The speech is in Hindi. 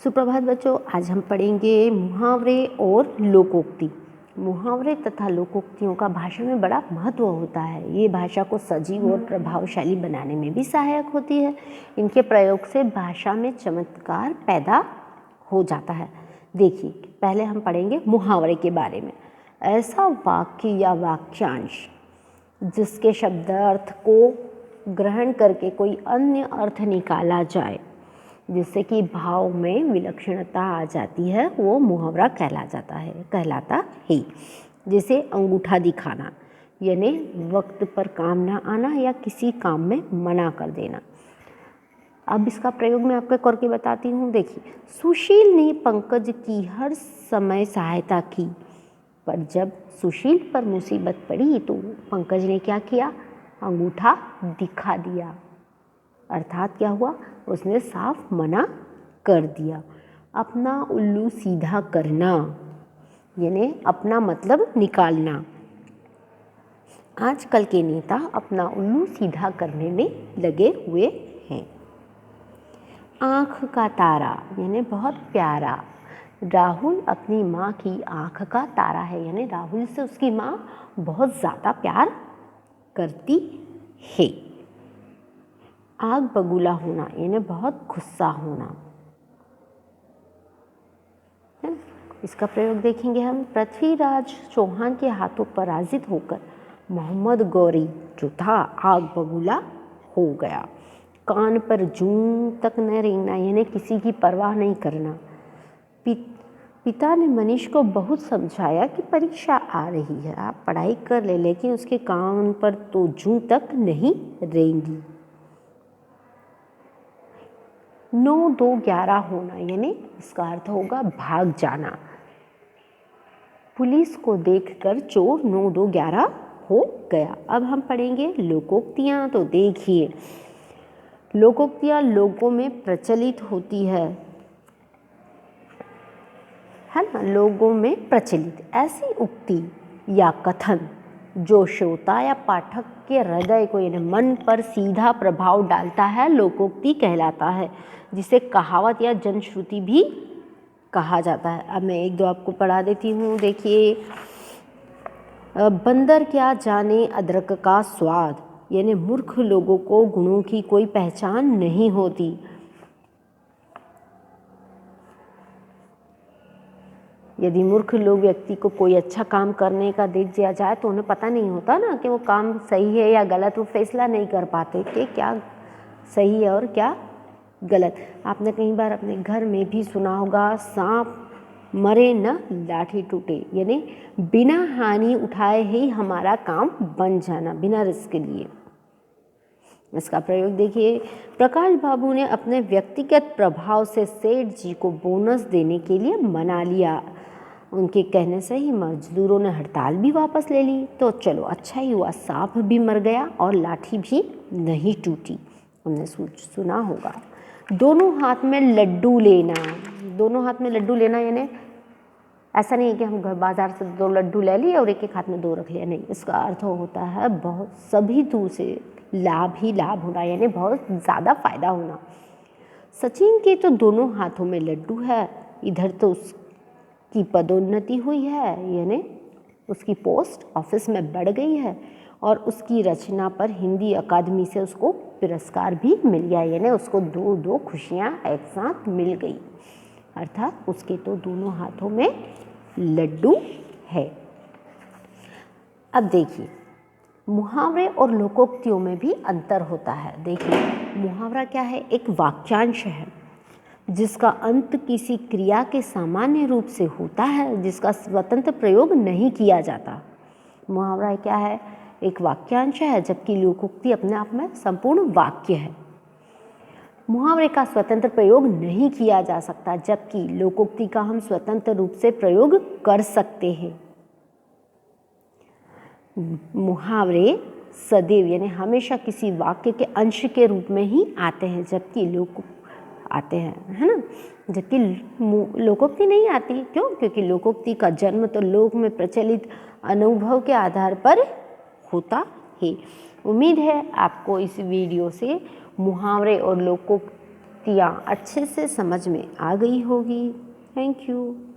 सुप्रभात बच्चों, आज हम पढ़ेंगे मुहावरे और लोकोक्ति। मुहावरे तथा लोकोक्तियों का भाषा में बड़ा महत्व होता है। ये भाषा को सजीव और प्रभावशाली बनाने में भी सहायक होती है। इनके प्रयोग से भाषा में चमत्कार पैदा हो जाता है। देखिए, पहले हम पढ़ेंगे मुहावरे के बारे में। ऐसा वाक्य या वाक्यांश जिसके शब्दार्थ को ग्रहण करके कोई अन्य अर्थ निकाला जाए, जिससे कि भाव में विलक्षणता आ जाती है, वो मुहावरा कहलाता है। जैसे अंगूठा दिखाना, यानी वक्त पर काम ना आना या किसी काम में मना कर देना। अब इसका प्रयोग मैं आपको करके बताती हूँ। देखिए, सुशील ने पंकज की हर समय सहायता की, पर जब सुशील पर मुसीबत पड़ी तो पंकज ने क्या किया? अंगूठा दिखा दिया। अर्थात क्या हुआ? उसने साफ मना कर दिया। अपना उल्लू सीधा करना, यानी अपना मतलब निकालना। आजकल के नेता अपना उल्लू सीधा करने में लगे हुए हैं। आँख का तारा, यानी बहुत प्यारा। राहुल अपनी माँ की आँख का तारा है, यानी राहुल से उसकी माँ बहुत ज़्यादा प्यार करती है। आग बबूला होना, यानी बहुत गुस्सा होना। इसका प्रयोग देखेंगे हम। पृथ्वीराज चौहान के हाथों पराजित होकर मोहम्मद गौरी जो था आग बबूला हो गया। कान पर जूं तक न रेंगना, यानी किसी की परवाह नहीं करना। पिता ने मनीष को बहुत समझाया कि परीक्षा आ रही है, आप पढ़ाई कर ले, लेकिन उसके कान पर तो जूं तक नहीं रेंगी। 9 2 11 होना, यानी इसका अर्थ होगा भाग जाना। पुलिस को देखकर चोर 9 2 11 हो गया। अब हम पढ़ेंगे लोकोक्तियाँ। तो देखिए, लोकोक्तियाँ लोगों में प्रचलित होती है ना, लोगों में प्रचलित ऐसी उक्ति या कथन जो श्रोता या पाठक के हृदय को, यानी मन पर सीधा प्रभाव डालता है, लोकोक्ति कहलाता है, जिसे कहावत या जनश्रुति भी कहा जाता है। अब मैं 1 2 आपको पढ़ा देती हूँ। देखिए, बंदर क्या जाने अदरक का स्वाद, यानी मूर्ख लोगों को गुणों की कोई पहचान नहीं होती। यदि मूर्ख लोग व्यक्ति को कोई अच्छा काम करने का देख दिया जाए तो उन्हें पता नहीं होता ना कि वो काम सही है या गलत। वो फैसला नहीं कर पाते कि क्या सही है और क्या गलत। आपने कई बार अपने घर में भी सुना होगा, सांप मरे न लाठी टूटे, यानी बिना हानि उठाए ही हमारा काम बन जाना, बिना रिस्क के लिए। इसका प्रयोग देखिए, प्रकाश बाबू ने अपने व्यक्तिगत प्रभाव से सेठ जी को बोनस देने के लिए मना लिया। उनके कहने से ही मजदूरों ने हड़ताल भी वापस ले ली। तो चलो, अच्छा ही हुआ, सांप भी मर गया और लाठी भी नहीं टूटी। हमने सुना होगा। दोनों हाथ में लड्डू लेना। दोनों हाथ में लड्डू लेना, यानी ऐसा नहीं है कि हम घर बाजार से 2 लड्डू ले लिए और एक हाथ में 2 रख लिया, नहीं। इसका अर्थ होता है बहुत सभी दूर से लाभ ही लाभ होना, यानी बहुत ज़्यादा फायदा होना। सचिन के तो दोनों हाथों में लड्डू है। इधर तो उसकी पदोन्नति हुई है, यानी उसकी पोस्ट ऑफिस में बढ़ गई है, और उसकी रचना पर हिंदी अकादमी से उसको पुरस्कार भी मिल गया, यानी उसको 2 खुशियाँ एक साथ मिल गई। अर्थात उसके तो दोनों हाथों में लड्डू है। अब देखिए, मुहावरे और लोकोक्तियों में भी अंतर होता है। देखिए, मुहावरा क्या है? एक वाक्यांश है जिसका अंत किसी क्रिया के सामान्य रूप से होता है, जिसका स्वतंत्र प्रयोग नहीं किया जाता। मुहावरा क्या है? एक वाक्यांश है, जबकि लोकोक्ति अपने आप में संपूर्ण वाक्य है। मुहावरे का स्वतंत्र प्रयोग नहीं किया जा सकता, जबकि लोकोक्ति का हम स्वतंत्र रूप से प्रयोग कर सकते हैं। मुहावरे सदैव, यानी हमेशा किसी वाक्य के अंश के रूप में ही आते हैं, जबकि आते हैं, है ना, जबकि लोकोक्ति नहीं आती। क्यों? क्योंकि लोकोक्ति का जन्म तो लोक में प्रचलित अनुभव के आधार पर होता है। उम्मीद है आपको इस वीडियो से मुहावरे और युक्तियाँ अच्छे से समझ में आ गई होगी। Thank you.